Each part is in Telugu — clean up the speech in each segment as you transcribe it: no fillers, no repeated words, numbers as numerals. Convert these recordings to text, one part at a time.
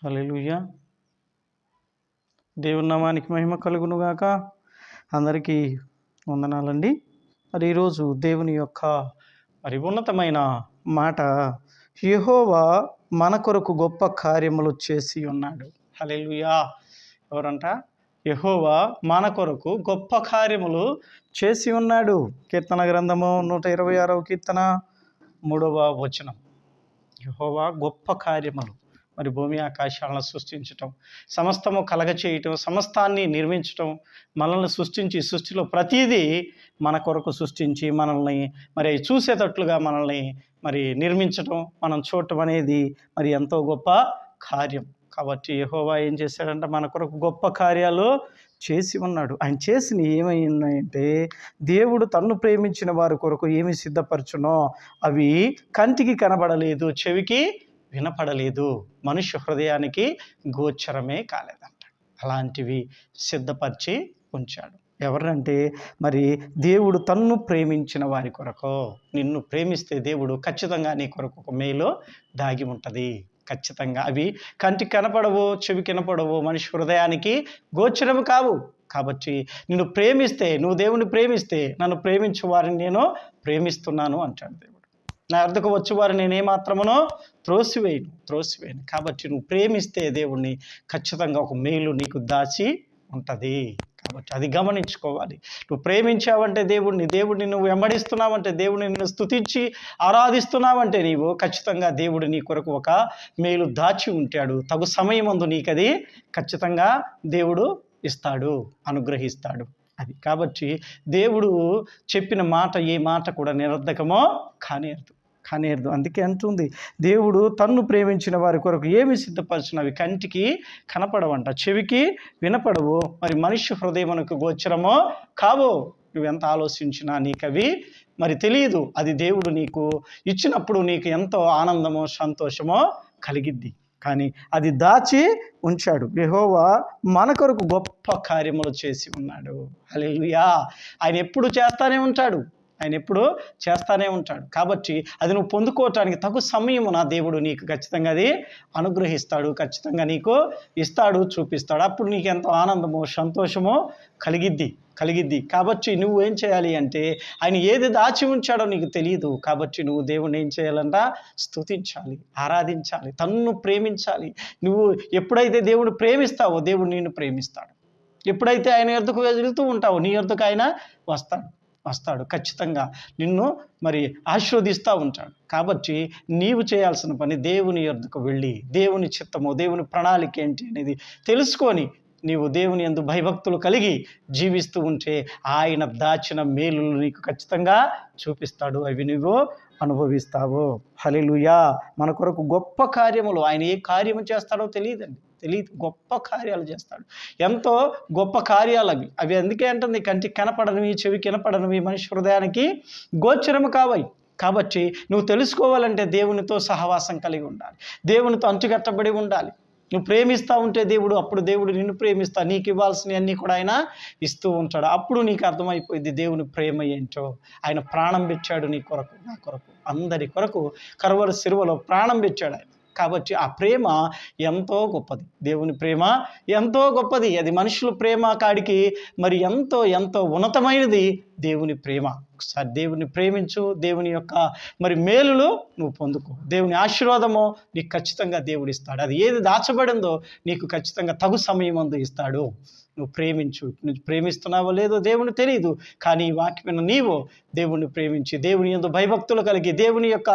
హల్లెలూయా. దేవుని నామానికి మహిమ కలుగునుగాక. అందరికీ వందనాలండి. మరి ఈరోజు దేవుని యొక్క ఉన్నతమైన మాట, యెహోవా మన కొరకు గొప్ప కార్యములు చేసి ఉన్నాడు. హల్లెలూయా. ఎవరంట? యెహోవా మన కొరకు గొప్ప కార్యములు చేసి ఉన్నాడు. కీర్తన గ్రంథము 126వ కీర్తన 3వ వచనం. యెహోవా గొప్ప కార్యములు, మరి భూమి ఆకాశాలను సృష్టించటం, సమస్తము కలగచేయటం, సమస్తాన్ని నిర్మించటం, మనల్ని సృష్టించి సృష్టిలో ప్రతీదీ మన కొరకు సృష్టించి మనల్ని మరి చూసేటట్లుగా మనల్ని మరి నిర్మించటం, మనం చూడటం అనేది మరి ఎంతో గొప్ప కార్యం. కాబట్టి యెహోవా ఏం చేశాడంటే మన కొరకు గొప్ప కార్యాలు చేసి ఉన్నాడు. ఆయన చేసిన ఏమై ఉన్నాయంటే, దేవుడు తన్ను ప్రేమించిన వారి కొరకు ఏమి సిద్ధపరచునో అవి కంటికి కనబడలేదు, చెవికి వినపడలేదు, మనుష్య హృదయానికి గోచరమే కాలేదంట. అలాంటివి సిద్ధపరిచి ఉంచాడు. ఎవరంటే మరి దేవుడు తన్ను ప్రేమించిన వారి కొరకు. నిన్ను ప్రేమిస్తే దేవుడు ఖచ్చితంగా నీ కొరకు ఒక మేలు దాగి ఉంటుంది. ఖచ్చితంగా అవి కంటికి కనపడవు, చెవికి కనపడవు, మనిషి హృదయానికి గోచరము కావు. కాబట్టి నిన్ను ప్రేమిస్తే, నువ్వు దేవుని ప్రేమిస్తే, నన్ను ప్రేమించు వారిని నేను ప్రేమిస్తున్నాను అంటాడు దేవుడు. నా వద్దకు వచ్చి వారు నేనేమాత్రమునో త్రోసివేయను. కాబట్టి నువ్వు ప్రేమిస్తే దేవుణ్ణి ఖచ్చితంగా ఒక మేలు నీకు దాచి ఉంటుంది. కాబట్టి అది గమనించుకోవాలి. నువ్వు ప్రేమించావంటే దేవుడిని నువ్వు వెంబడిస్తున్నావంటే, దేవుడిని నిన్ను స్తుతించి ఆరాధిస్తున్నావంటే నీవు ఖచ్చితంగా దేవుడు నీ కొరకు ఒక మేలు దాచి ఉంటాడు. తగు సమయమందు నీకది ఖచ్చితంగా దేవుడు ఇస్తాడు, అనుగ్రహిస్తాడు. అది కాబట్టి దేవుడు చెప్పిన మాట ఏ మాట కూడా నిరర్ధకమో కానేరదు. అందుకే అంటుంది, దేవుడు తన్ను ప్రేమించిన వారి కొరకు ఏమి సిద్ధపరిచినవి కంటికి కనపడవంట, చెవికి వినపడవు, మరి మనిషి హృదయమునకు గోచరమో కావో. నువ్వెంత ఆలోచించినా నీకవి మరి తెలియదు. అది దేవుడు నీకు ఇచ్చినప్పుడు నీకు ఎంతో ఆనందమో సంతోషమో కలిగిద్ది. కానీ అది దాచి ఉంచాడు. యెహోవా మన కొరకు గొప్ప కార్యములు చేసి ఉన్నాడు. హల్లెలూయా. ఆయన ఎప్పుడు చేస్తానే ఉంటాడు. కాబట్టి అది నువ్వు పొందుకోవటానికి తగు సమయము నా దేవుడు నీకు ఖచ్చితంగా అది అనుగ్రహిస్తాడు, ఖచ్చితంగా నీకు ఇస్తాడు, చూపిస్తాడు. అప్పుడు నీకు ఎంతో ఆనందమో సంతోషమో కలిగిద్ది. కాబట్టి నువ్వు ఏం చేయాలి అంటే, ఆయన ఏది దాచి ఉంచాడో నీకు తెలియదు. కాబట్టి నువ్వు దేవుణ్ణి ఏం చేయాలంట? స్తుతించాలి, ఆరాధించాలి, తన్ను ప్రేమించాలి. నువ్వు ఎప్పుడైతే దేవుడు ప్రేమిస్తావో దేవుడు నిన్ను ప్రేమిస్తాడు. ఎప్పుడైతే ఆయన యొద్దకు వెళ్తూ ఉంటావో నీ యొద్దకు ఆయన వస్తాడు. ఖచ్చితంగా నిన్ను మరి ఆశీర్వదిస్తూ ఉంటాడు. కాబట్టి నీవు చేయాల్సిన పని దేవుని యొద్దకు వెళ్ళి దేవుని చిత్తము, దేవుని ప్రణాళిక ఏంటి అనేది తెలుసుకొని నీవు దేవుని యందు భయభక్తులు కలిగి జీవిస్తూ ఉంటే ఆయన దాచిన మేలులు నీకు ఖచ్చితంగా చూపిస్తాడు. అవి నువ్వు అనుభవిస్తావు. హల్లెలూయా. మన కొరకు గొప్ప కార్యములు, ఆయన ఏ కార్యము చేస్తాడో తెలియదు. గొప్ప కార్యాలు చేస్తాడు. ఎంతో గొప్ప కార్యాలు అవి అందుకే అంటుంది, కంటికి కనపడనివి, చెవికి కనపడనివి, మనిషి హృదయానికి గోచరము కావయి. కాబట్టి నువ్వు తెలుసుకోవాలంటే దేవునితో సహవాసం కలిగి ఉండాలి, దేవునితో అంటుకట్టబడి ఉండాలి. నువ్వు ప్రేమిస్తూ ఉంటే అప్పుడు దేవుడు నిన్ను ప్రేమిస్తా, నీకు ఇవ్వాల్సినవన్నీ కూడా ఆయన ఇస్తూ ఉంటాడు. అప్పుడు నీకు అర్థమైపోయింది దేవుని ప్రేమ ఏంటో. ఆయన ప్రాణం పెట్టాడు నీ కొరకు, నా కొరకు, అందరి కొరకు కరువల శిలువలో ప్రాణం పెట్టాడు ఆయన. కాబట్టి ఆ ప్రేమ ఎంతో గొప్పది. దేవుని ప్రేమ ఎంతో గొప్పది. అది మనుషుల ప్రేమ కాడికి మరి ఎంతో ఉన్నతమైనది దేవుని ప్రేమ. ఒకసారి దేవుని ప్రేమించు, దేవుని యొక్క మరి మేలులు నువ్వు పొందుకో, దేవుని ఆశీర్వాదము నీకు ఖచ్చితంగా దేవుడు ఇస్తాడు. అది ఏది దాచబడిందో నీకు ఖచ్చితంగా తగు సమయమందు ఇస్తాడు. నువ్వు ప్రేమించు. నువ్వు ప్రేమిస్తున్నావో లేదో దేవుని తెలియదు, కానీ ఈ వాక్యమైన నీవు దేవుణ్ణి ప్రేమించి దేవుని యందు భయభక్తులు కలిగి దేవుని యొక్క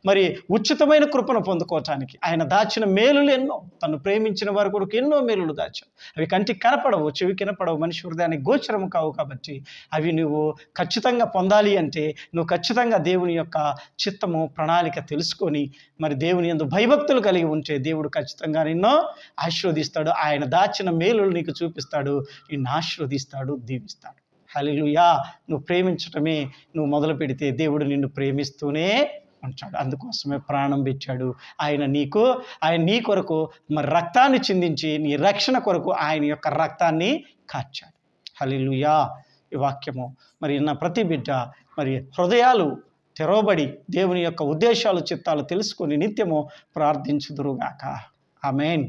మరి ఉచితమైన కృపను పొందుకోవటానికి ఆయన దాచిన మేలులు ఎన్నో, తను ప్రేమించిన వారి కొరకు ఎన్నో మేలులు దాచాడు. అవి కంటికి కనపడవు, చెవికి కనపడవు, మనిషి హృదయానికి గోచరము కావు. కాబట్టి అవి నువ్వు ఖచ్చితంగా పొందాలి అంటే నువ్వు ఖచ్చితంగా దేవుని యొక్క చిత్తము, ప్రణాళిక తెలుసుకొని మరి దేవుని యందు భయభక్తులు కలిగి ఉంటే దేవుడు ఖచ్చితంగా నిన్ను ఆశీర్వదిస్తాడు. ఆయన దాచిన మేలులు నీకు చూపిస్తాడు, నిన్ను ఆశీర్వదిస్తాడు, దీవిస్తాడు. హల్లెలూయా. నువ్వు ప్రేమించటమే నువ్వు మొదలు పెడితే దేవుడు నిన్ను ప్రేమిస్తూనే ఉంటాడు. అందుకోసమే ప్రాణం పెట్టాడు ఆయన నీ కొరకు మరి రక్తాన్ని చిందించి నీ రక్షణ కొరకు ఆయన యొక్క రక్తాన్ని కార్చాడు. హల్లెలూయా. ఈ వాక్యము మరి నా ప్రతి బిడ్డ మరి హృదయాలు తెరవబడి దేవుని యొక్క ఉద్దేశాలు, చిత్తాలు తెలుసుకొని నిత్యము ప్రార్థించుదురుగాక. ఆమేన్.